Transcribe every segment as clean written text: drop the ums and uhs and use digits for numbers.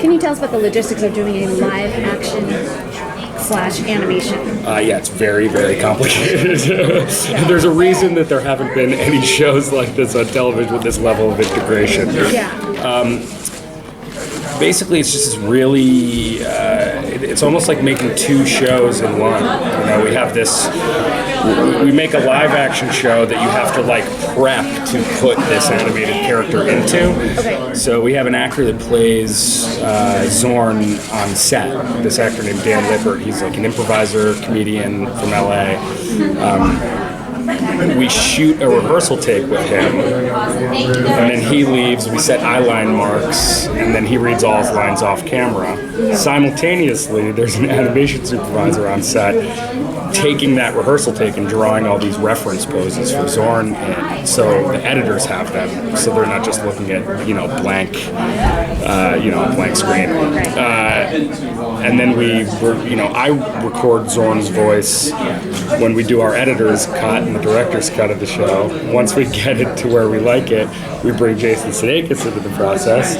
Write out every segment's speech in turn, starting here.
Can you tell us about the logistics of doing a live action / animation? Yeah, it's very, very complicated. There's a reason that there haven't been any shows like this on television with this level of integration. Basically, it's just really, it's almost like making two shows in one. You know, we have this, we make a live action show that you have to like prep to put this animated character into. Okay. So we have an actor that plays Zorn on set, this actor named Dan Lippert. He's like an improviser, comedian from LA. We shoot a rehearsal tape with him, and then he leaves, we set eyeline marks, and then he reads all his lines off camera. Simultaneously, there's an animation supervisor on set taking that rehearsal tape and drawing all these reference poses for Zorn in. So the editors have them, so they're not just looking at, blank, blank screen. And then I record Zorn's voice when we do our editor's cut and the director's cut of the show. Once we get it to where we like it, we bring Jason Sudeikis into the process.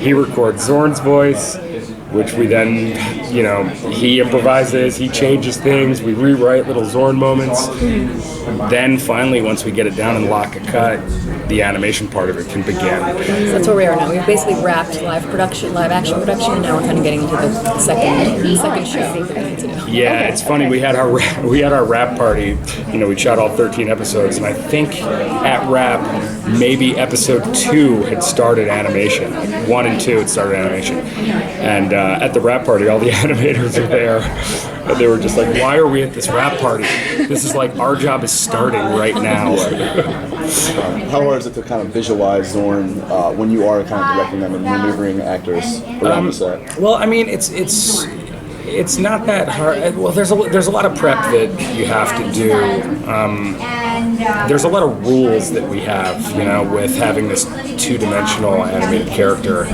He records Zorn's voice, which we then, he improvises, he changes things, we rewrite little Zorn moments. Then finally, once we get it down and lock a cut, the animation part of it can begin. So that's where we are now. We've basically wrapped live action production, and now we're kind of getting into the second show. Yeah, it's funny. We had our wrap party. We shot all 13 episodes, and I think at wrap, maybe episode 2 had started animation. 1 and 2 had started animation, and at the wrap party, all the animators are there. And they were just like, "Why are we at this wrap party? This is like our job is starting right now." How hard is it to kind of visualize Zorn when you are kind of directing them and maneuvering actors around the set? Well, I mean, it's not that hard. Well, there's a lot of prep that you have to do. There's a lot of rules that we have, with having this two-dimensional animated character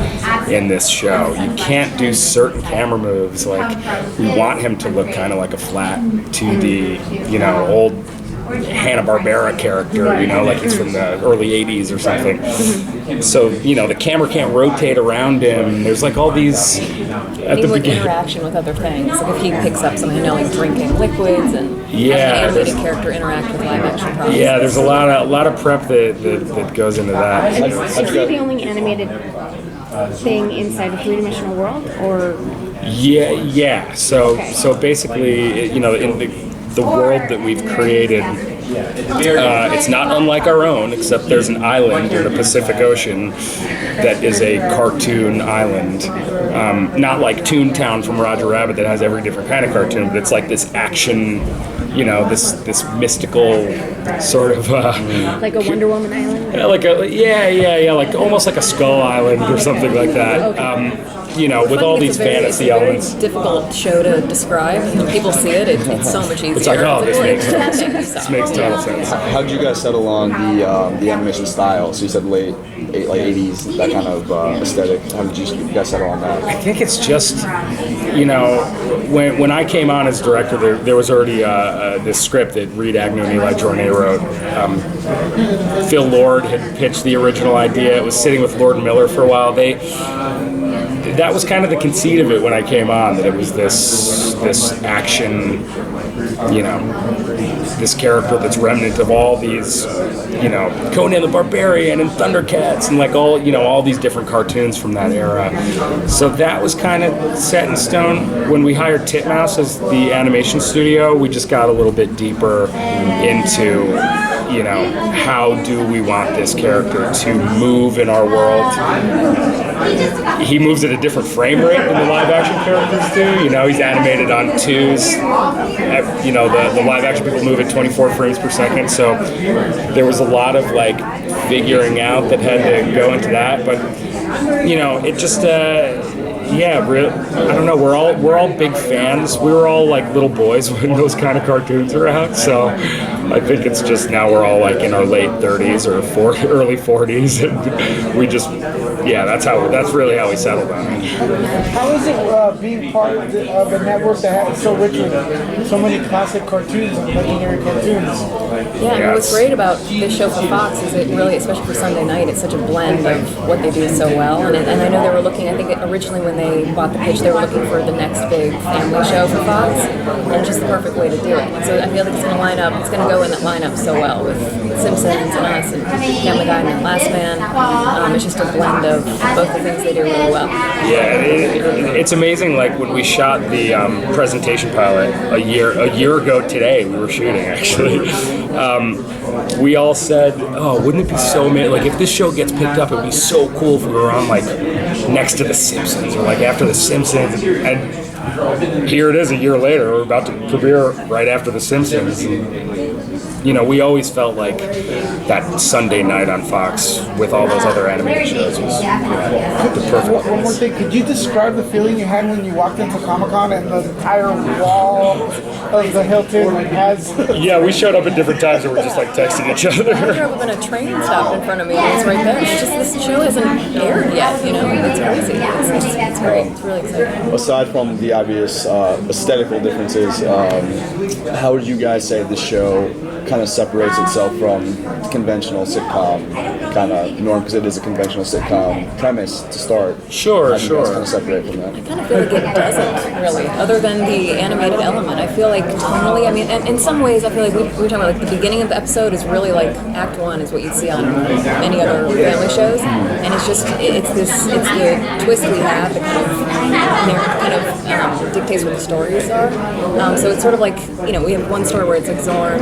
in this show. You can't do certain camera moves. Like, we want him to look kind of like a flat 2D, old Hanna-Barbera character, like he's from the early 80s or something. So, the camera can't rotate around him. There's like all these at the beginning. Interaction with other things. Like if he picks up something, like drinking liquids and having an animated character interact with live action props. Yeah, there's a lot of prep that goes into that. Is he the only animated thing inside a three-dimensional world, or? Yeah. So basically, in the world that we've created, it's not unlike our own, except there's an island in the Pacific Ocean that is a cartoon island. Not like Toontown from Roger Rabbit that has every different kind of cartoon, but it's like this action, this mystical sort of like a Wonder Woman island. Like almost like a Skull Island or something like that. Okay. With all these fantasy elements. It's a very difficult show to describe. When people see it, it's so much easier. It's like, this makes total sense. How did you guys settle on the animation style? So you said late 80s, that kind of aesthetic. How did you guys settle on that? I think it's just, when I came on as director, there was already this script that Reed Agnew and Eli Journet wrote. Phil Lord had pitched the original idea. It was sitting with Lord and Miller for a while. That was kind of the conceit of it when I came on, that it was this action, this character that's remnant of all these, Conan the Barbarian and Thundercats and like all these different cartoons from that era. So that was kind of set in stone. When we hired Titmouse as the animation studio, we just got a little bit deeper into, how do we want this character to move in our world. He moves at a different frame rate than the live action characters do. He's animated on 2s. The live action people move at 24 frames per second. So there was a lot of like figuring out that had to go into that. But it just I don't know. We're all big fans. We were all like little boys when those kind of cartoons were out. So I think it's just now we're all like in our late 30s or early 40s, and we just yeah, that's really how we settled on it. How is it being part of a network that has so rich with so many classic cartoons and legendary cartoons? Yeah, I mean, what's great about this show for Fox is it really, especially for Sunday night, it's such a blend of what they do so well. And I know they were looking, I think originally when they bought the pitch, they were looking for the next big family show for Fox, and it's just the perfect way to do it. So I feel like it's going to go in that lineup so well with Simpsons and Us and Family Guy and Last Man. It's just a blend of both the things they do really well. Yeah, it's amazing. Like when we shot the presentation pilot a year ago today, we were shooting actually. We all said, "Oh, wouldn't it be so amazing? Like if this show gets picked up, it would be so cool if we were on like next to The Simpsons or like after The Simpsons." And here it is, a year later. We're about to premiere right after The Simpsons. And, you know, we always felt like that Sunday night on Fox with all those other animated shows was the perfect place. One more thing, could you describe the feeling you had when you walked into Comic-Con and the entire wall of the Hilton has... Yeah, we showed up at different times and we're just like texting each other. I drove up and a train stopped in front of me and it's right there. It's just, this show hasn't aired yet, you know? It's crazy. It's great. It's really exciting. Aside from the obvious aesthetical differences, how would you guys say the show kind of separates itself from conventional sitcom kind of norm, because it is a conventional sitcom premise to start? Sure. How do you guys kind of separate from that? I kind of feel like it doesn't really, other than the animated element. I feel like tonally, I mean, and in some ways, I feel like we were talking about like the beginning of the episode is really like Act 1 is what you'd see on many other family shows, and it's the twist we have that kind of dictates what the stories are. So it's sort of like, you know, we have one story where it's like Zorn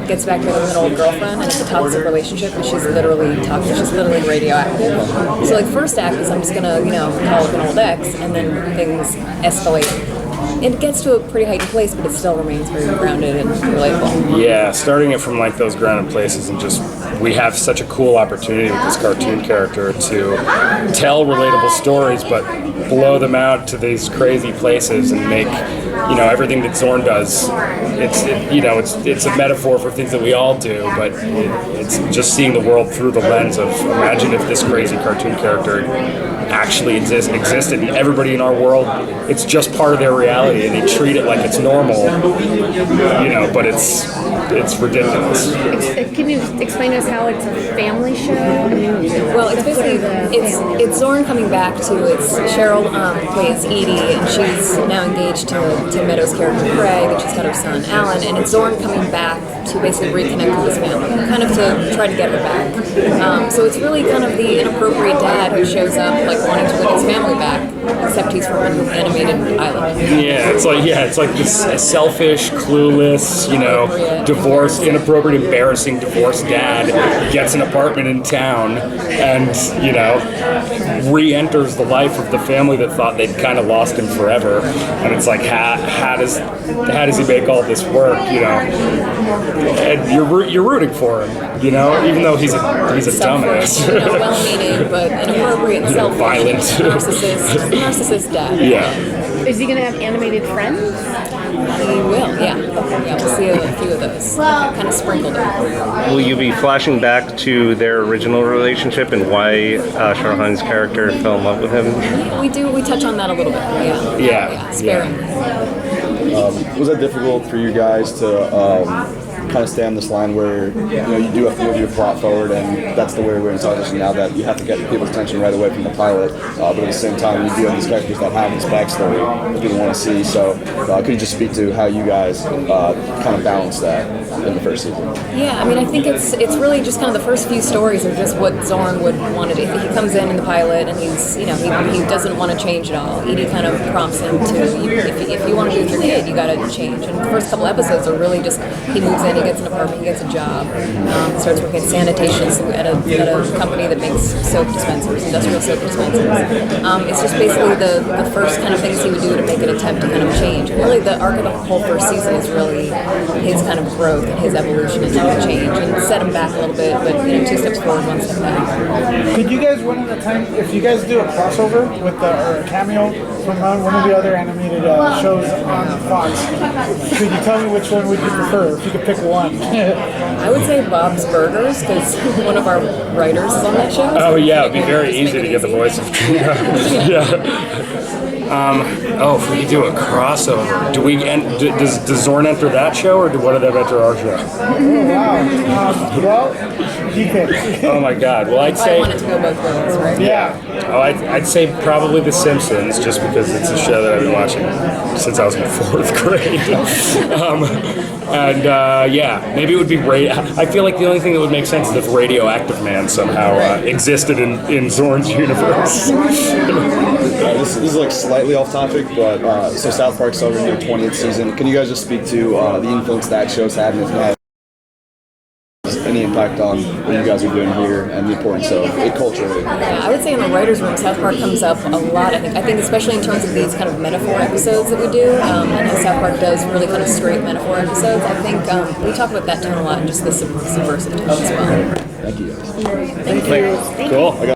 gets back together with an old girlfriend, and it's a toxic relationship, and she's literally toxic. She's literally radioactive. So like first act is I'm just gonna, you know, call up an old ex, and then things escalate. It gets to a pretty heightened place, but it still remains very grounded and relatable. Yeah, starting it from like those grounded places, and just we have such a cool opportunity with this cartoon character to tell relatable stories, but blow them out to these crazy places and make, you know, everything that Zorn does. It's a metaphor for things that we all do, but it's just seeing the world through the lens of imagine if this crazy cartoon character actually existed and everybody in our world, it's just part of their reality and they treat it like it's normal, you know, but it's ridiculous. Can you explain to us how it's a family show? I mean, well, it's basically it's Zorn coming back to it's Cheryl plays Edie, and she's now engaged to Tim Meadows' character Craig, and she's got her son Alan, and it's Zorn coming back to basically reconnect with his family, kind of to try to get her back. So it's really kind of the inappropriate dad who shows up like wanting to win his family back, except he's from an animated island. Yeah, it's like this selfish, clueless, you know, divorced, inappropriate, embarrassing divorced dad gets an apartment in town and, you know, re-enters the life of the family that thought they'd kind of lost him forever. And it's like, how does he make all this work, you know? And you're rooting for him, you know, even though he's a dumbass. You know, well-meaning, but inappropriate and selfish. Violent. Narcissist dad. Yeah. Is he going to have animated friends? He will, yeah. Yeah, we'll see a few of those. Kind of sprinkled in. Will you be flashing back to their original relationship and why Shah Rukh's character fell in love with him? We do. We touch on that a little bit. Yeah. Sparingly. Was that difficult for you guys to kind of stay on this line where, you know, you do have to move your plot forward, and that's the way we're in television now, that you have to get people's attention right away from the pilot, but at the same time you do have these characters that have this backstory that people want to see. So could you just speak to how you guys kind of balance that in the first season? Yeah, I mean, I think it's really just kind of the first few stories are just what Zorn would want to do. He comes in the pilot and he's, you know, he doesn't want to change at all. Edie kind of prompts him to, if you want to be with your kid, you got to change. And the first couple episodes are really just, he moves in, he gets an apartment, he gets a job, starts working at sanitation at a company that makes soap dispensers, industrial soap dispensers. It's just basically the first kind of things he would do to make an attempt to kind of change. And really the arc of the whole first season is really his kind of growth and his evolution into the change, and set him back a little bit, but, you know, 2 steps forward, 1 step back. Could you guys one at a time, if you guys do a crossover with or a cameo from one of the other animated shows on Fox, could you tell me which one would you prefer, if you could pick one. I would say Bob's Burgers because one of our writers is on that show. Oh so yeah, I it'd be think very just make easy it to get the easy. voice of yeah. Oh, if we could do a crossover, do we? Does Zorn enter that show, or do one of them enter our show? Oh, wow. Well, depends. Oh my God! Well, I'd I say. wanted to go both ways, right? Yeah. Oh, I'd say probably The Simpsons, just because it's a show that I've been watching since I was in 4th grade. Yeah, maybe it would be radio. I feel like the only thing that would make sense is if Radioactive Man somehow existed in Zorn's universe. This is like slightly off topic, but so South Park started in their 20th season. Can you guys just speak to the influence that show's had and if it has any impact on what you guys are doing here and the importance of it culturally? Yeah, I would say in the writers' room, South Park comes up a lot. I think especially in terms of these kind of metaphor episodes that we do, and how South Park does really kind of straight metaphor episodes. I think we talk about that tone a lot, and just the subversive tone as well. Thank you guys. Thank you. Thank you. Cool.